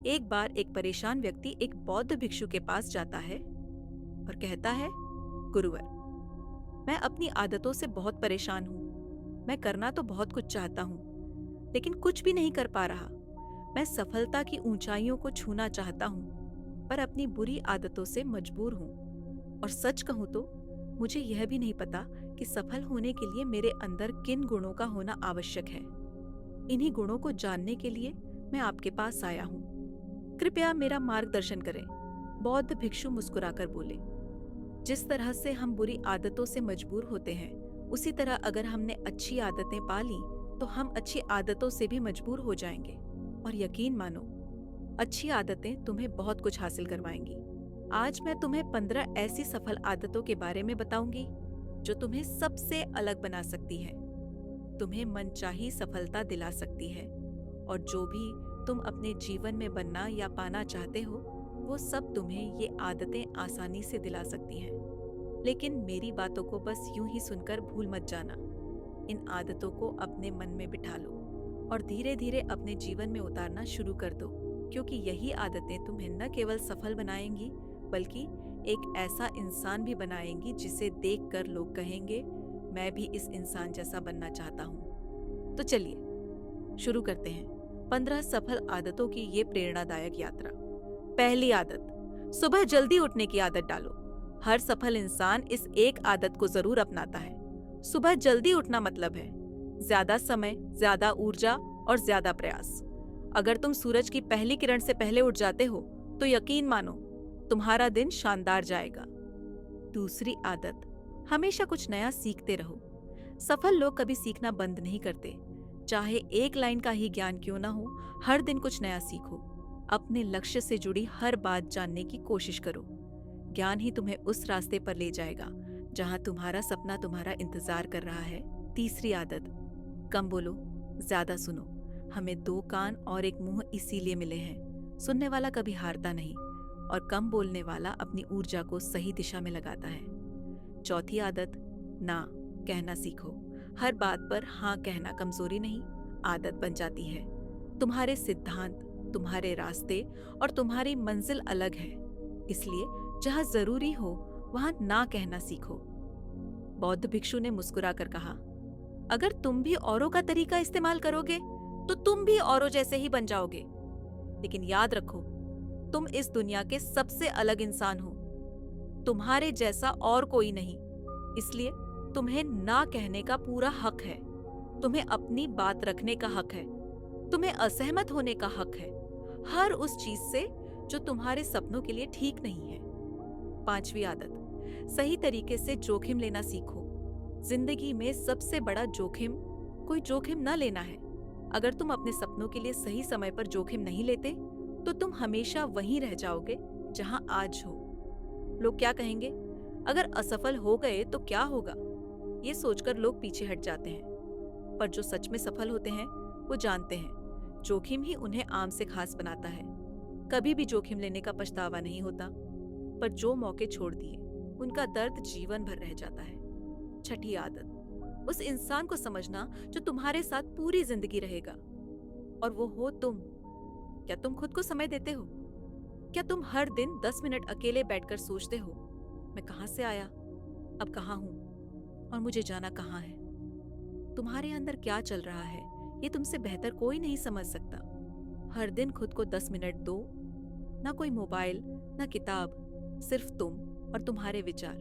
एक बार एक परेशान व्यक्ति एक बौद्ध भिक्षु के पास जाता है और कहता है, गुरुवर, मैं अपनी आदतों से बहुत परेशान हूँ। मैं करना तो बहुत कुछ चाहता हूँ, लेकिन कुछ भी नहीं कर पा रहा। मैं सफलता की ऊंचाइयों को छूना चाहता हूँ, पर अपनी बुरी आदतों से मजबूर हूँ। और सच कहूँ तो मुझे यह भी नहीं पता कि सफल होने के लिए मेरे अंदर किन गुणों का होना आवश्यक है। इन्हीं गुणों को जानने के लिए मैं आपके पास आया हूँ। कृपया मेरा मार्गदर्शन करें। बौद्ध भिक्षु मुस्कुराकर बोले, जिस तरह से हम बुरी आदतों से मजबूर होते हैं, उसी तरह अगर हमने अच्छी आदतें पा ली तो हम अच्छी आदतों से भी मजबूर हो जाएंगे। और यकीन मानो, अच्छी आदतें तुम्हें बहुत कुछ हासिल करवाएंगी। आज मैं तुम्हें 15 ऐसी सफल आदतों के बारे में बताऊंगी जो तुम्हें सबसे अलग बना सकती है, तुम्हें मनचाही सफलता दिला सकती है, और जो भी तुम अपने जीवन में बनना या पाना चाहते हो, वो सब तुम्हें ये आदतें आसानी से दिला सकती हैं। लेकिन मेरी बातों को बस यूं ही सुनकर भूल मत जाना। इन आदतों को अपने मन में बिठा लो और धीरे धीरे अपने जीवन में उतारना शुरू कर दो, क्योंकि यही आदतें तुम्हें न केवल सफल बनाएंगी, बल्कि एक ऐसा इंसान भी बनाएंगी जिसे देखकर लोग कहेंगे, मैं भी इस इंसान जैसा बनना चाहता हूँ। तो चलिए शुरू करते हैं 15 सफल आदतों की ये प्रेरणादायक यात्रा। पहली आदत, सुबह जल्दी उठने की आदत डालो। हर सफल इंसान इस एक आदत को जरूर अपनाता है। सुबह जल्दी उठना मतलब है ज्यादा समय, ज्यादा ऊर्जा और ज्यादा प्रयास। अगर तुम सूरज की पहली किरण से पहले उठ जाते हो तो यकीन मानो, तुम्हारा दिन शानदार जाएगा। दूसरी आदत, हमेशा कुछ नया सीखते रहो। सफल लोग कभी सीखना बंद नहीं करते। चाहे एक लाइन का ही ज्ञान क्यों ना हो, हर दिन कुछ नया सीखो। अपने लक्ष्य से जुड़ी हर बात जानने की कोशिश करो। ज्ञान ही तुम्हें उस रास्ते पर ले जाएगा जहां तुम्हारा सपना तुम्हारा इंतजार कर रहा है। तीसरी आदत, कम बोलो, ज्यादा सुनो। हमें 2 कान और एक मुंह इसीलिए मिले हैं। सुनने वाला कभी हारता नहीं, और कम बोलने वाला अपनी ऊर्जा को सही दिशा में लगाता है। चौथी आदत, ना कहना सीखो। हर बात पर हाँ कहना कमजोरी नहीं, आदत बन जाती है। तुम्हारे सिद्धांत, तुम्हारे रास्ते और तुम्हारी मंजिल अलग है, इसलिए जहां जरूरी हो वहां ना कहना सीखो। बौद्ध भिक्षु ने मुस्कुराकर कहा, अगर तुम भी औरों का तरीका इस्तेमाल करोगे तो तुम भी औरों जैसे ही बन जाओगे। लेकिन याद रखो, तुम इस दुनिया के सबसे अलग इंसान हो। तुम्हारे जैसा और कोई नहीं, इसलिए तुम्हें ना कहने का पूरा हक है। तुम्हें अपनी बात रखने का हक है। तुम्हें असहमत होने का हक है, हर उस चीज से जो तुम्हारे सपनों के लिए ठीक नहीं है। पांचवी आदत, सही तरीके से जोखिम लेना सीखो। जिंदगी में सबसे बड़ा जोखिम कोई जोखिम न लेना है। अगर तुम अपने सपनों के लिए सही समय पर जोखिम नहीं लेते तो तुम हमेशा वहीं रह जाओगे जहां आज हो। लोग क्या कहेंगे, अगर असफल हो गए तो क्या होगा, ये सोचकर लोग पीछे हट जाते हैं। पर जो सच में सफल होते हैं वो जानते हैं जोखिम ही उन्हें आम से खास बनाता है। कभी भी जोखिम लेने का पछतावा नहीं होता, पर जो मौके छोड़ दिए उनका दर्द जीवन भर रह जाता है। छठी आदत, उस इंसान को समझना जो तुम्हारे साथ पूरी जिंदगी रहेगा, और वो हो तुम। क्या तुम खुद को समय देते हो? क्या तुम हर दिन 10 मिनट अकेले बैठकर सोचते हो, मैं कहां से आया, अब कहां हूं, और मुझे जाना कहां है? तुम्हारे अंदर क्या चल रहा है ये तुमसे बेहतर कोई नहीं समझ सकता। हर दिन खुद को 10 मिनट दो। ना कोई मोबाइल, ना किताब, सिर्फ तुम और तुम्हारे विचार।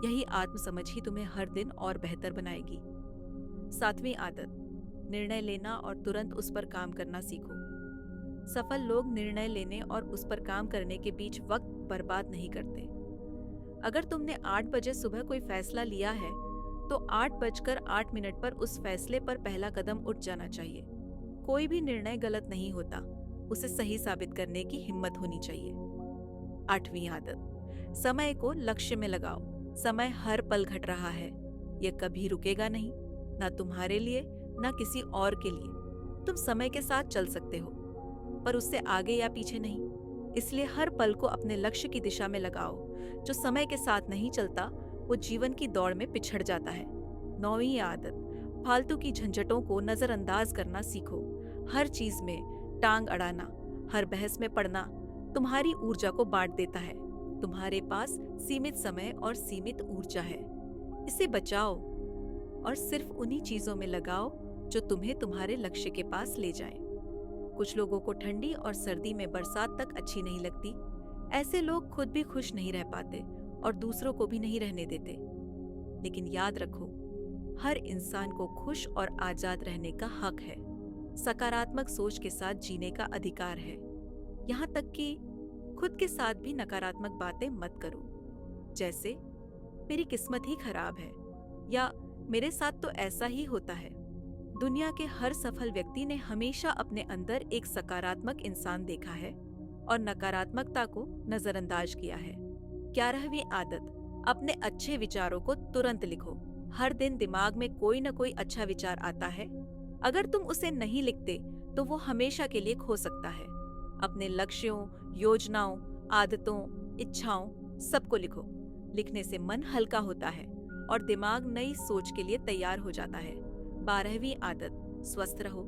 यही आत्मसमझ ही तुम्हें हर दिन और बेहतर बनाएगी। 7वीं आदत, निर्णय लेना और तुरंत उस पर काम करना सीखो। सफल लोग निर्णय लेने और उस पर काम करने के बीच वक्त बर्बाद नहीं करते। अगर तुमने 8 बजे सुबह कोई फैसला लिया है तो 8:08 पर उस फैसले पर पहला कदम उठ जाना चाहिए। कोई भी निर्णय गलत नहीं होता, उसे सही साबित करने की हिम्मत होनी चाहिए। 8वीं आदत, समय को लक्ष्य में लगाओ। समय हर पल घट रहा है, यह कभी रुकेगा नहीं, ना तुम्हारे लिए ना किसी और के लिए। तुम समय के साथ चल सकते हो, पर उससे आगे या पीछे नहीं। इसलिए हर पल को अपने लक्ष्य की दिशा में लगाओ। जो समय के साथ नहीं चलता वो जीवन की दौड़ में पिछड़ जाता है। 9वीं आदत, फालतू की झंझटों को नजरअंदाज करना सीखो। हर चीज में टांग अड़ाना, हर बहस में पड़ना तुम्हारी ऊर्जा को बांट देता है। तुम्हारे पास सीमित समय और सीमित ऊर्जा है। इसे बचाओ और सिर्फ उन्हीं चीजों में लगाओ जो तुम्हें तुम्हारे लक्ष्य के पास ले जाएं। कुछ लोगों को ठंडी और सर्दी में बरसात तक अच्छी नहीं लगती। ऐसे लोग खुद भी खुश नहीं रह पाते और दूसरों को भी नहीं रहने देते। लेकिन याद रखो, हर इंसान को खुश और आजाद रहने का हक है। सकारात्मक सोच के साथ जीने का अधिकार है। यहाँ तक कि खुद के साथ भी नकारात्मक बातें मत करो, जैसे मेरी किस्मत ही खराब है या मेरे साथ तो ऐसा ही होता है। दुनिया के हर सफल व्यक्ति ने हमेशा अपने अंदर एक सकारात्मक इंसान देखा है और नकारात्मकता को नजरअंदाज किया है। 11वीं आदत, अपने अच्छे विचारों को तुरंत लिखो। हर दिन दिमाग में कोई न कोई अच्छा विचार आता है। अगर तुम उसे नहीं लिखते तो वो हमेशा के लिए खो सकता है। अपने लक्ष्यों, योजनाओं, आदतों, इच्छाओं सबको लिखो। लिखने से मन हल्का होता है और दिमाग नई सोच के लिए तैयार हो जाता है। 12वीं आदत, स्वस्थ रहो,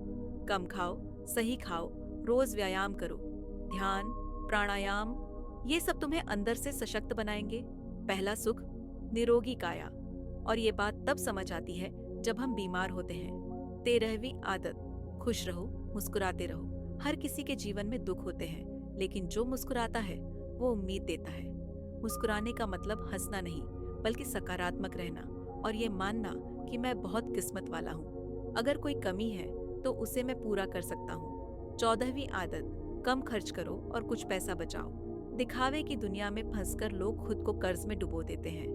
कम खाओ, सही खाओ, रोज व्यायाम करो। ध्यान, प्राणायाम, ये सब तुम्हें अंदर से सशक्त बनाएंगे। पहला सुख, निरोगी काया, और ये बात तब समझ आती है जब हम बीमार होते हैं। 13वीं आदत, खुश रहो, मुस्कुराते रहो। हर किसी के जीवन में दुख होते हैं, लेकिन जो मुस्कुराता है वो उम्मीद देता है। मुस्कुराने का मतलब हंसना नहीं, बल्कि सकारात्मक रहना और ये मानना कि मैं बहुत किस्मत वाला हूँ। अगर कोई कमी है तो उसे मैं पूरा कर सकता हूँ। 14वीं आदत, कम खर्च करो और कुछ पैसा बचाओ। दिखावे की दुनिया में फंसकर लोग खुद को कर्ज में डुबो देते हैं,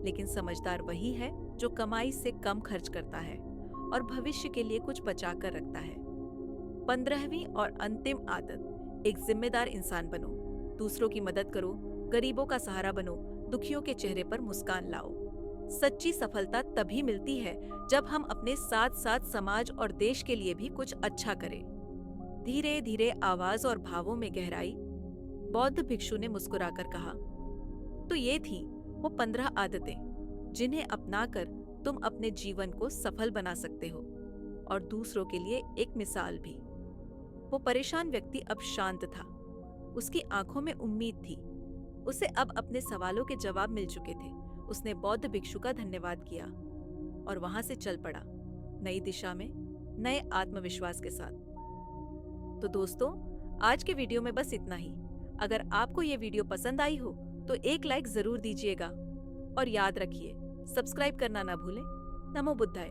लेकिन समझदार वही है जो कमाई से कम खर्च करता है और भविष्य के लिए कुछ बचा कर रखता है। 15वीं और अंतिम आदत, एक जिम्मेदार इंसान बनो। दूसरों की मदद करो, गरीबों का सहारा बनो, दुखियों के चेहरे पर मुस्कान लाओ। सच्ची सफलता तभी मिलती है जब हम अपने साथ साथ समाज और देश के लिए भी कुछ अच्छा करें। धीरे धीरे आवाज और भावों में गहराई। बौद्ध भिक्षु ने मुस्कुराकर कहा, तो ये थी वो 15 आदतें जिन्हें अपनाकर तुम अपने जीवन को सफल बना सकते हो और दूसरों के लिए एक मिसाल भी। वो परेशान व्यक्ति अब शांत था। उसकी आंखों में उम्मीद थी। उसे अब अपने सवालों के जवाब मिल चुके थे। उसने बौद्ध भिक्षु का धन्यवाद किया और वहां से चल पड़ा, नई दिशा में, नए आत्मविश्वास के साथ। तो दोस्तों, आज के वीडियो में बस इतना ही। अगर आपको ये वीडियो पसंद आई हो तो एक लाइक जरूर दीजिएगा और याद रखिए, सब्सक्राइब करना ना भूलें। नमो बुद्धाय।